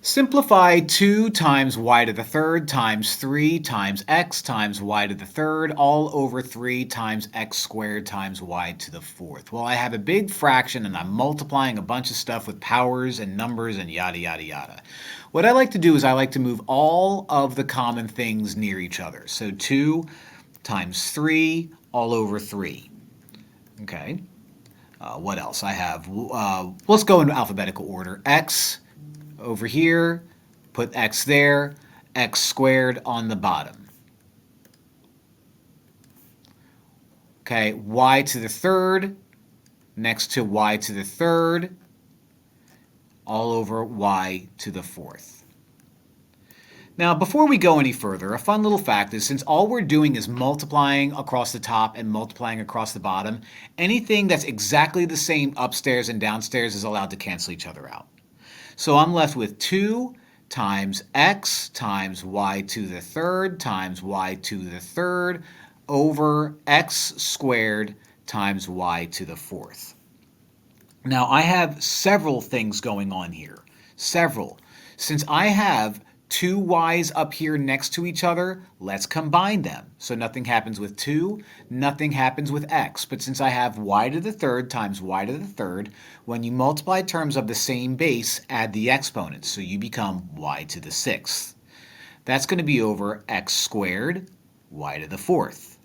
Simplify 2 times y to the third times 3 times x times y to the third all over 3 times x squared times y to the fourth. Well, I have a big fraction and I'm multiplying a bunch of stuff with powers and numbers and yada yada yada. What I like to do is I like to move all of the common things near each other. So 2 times 3 all over 3. Okay. What else? I have, let's go in alphabetical order. X over here, put x there, x squared on the bottom. Okay, y to the third next to y to the third, all over y to the fourth. Now, before we go any further, a fun little fact is since all we're doing is multiplying across the top and multiplying across the bottom, anything that's exactly the same upstairs and downstairs is allowed to cancel each other out. So I'm left with 2 times x times y to the third times y to the third over x squared times y to the fourth. Now I have several things going on here. Several. Since I have two y's up here next to each other, let's combine them. So nothing happens with 2, nothing happens with x. But since I have y to the third times y to the third, when you multiply terms of the same base, add the exponents. So you become y to the sixth. That's going to be over x squared y to the fourth.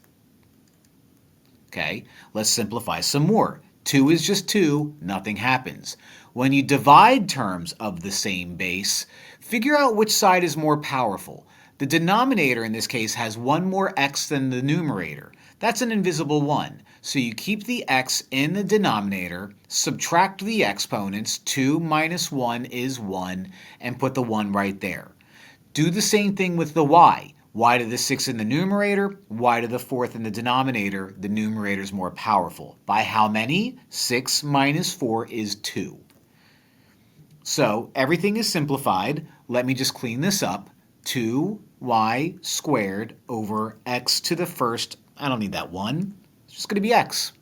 Okay, let's simplify some more. 2 is just 2, nothing happens. When you divide terms of the same base, figure out which side is more powerful. The denominator in this case has one more x than the numerator. That's an invisible 1. So you keep the x in the denominator, subtract the exponents, 2 minus 1 is 1, and put the 1 right there. Do the same thing with the y. Y to the 6th in the numerator, y to the 4th in the denominator. The numerator is more powerful. By how many? 6 minus 4 is 2. So everything is simplified. Let me just clean this up. 2y squared over x to the first, I don't need that 1. It's just going to be x.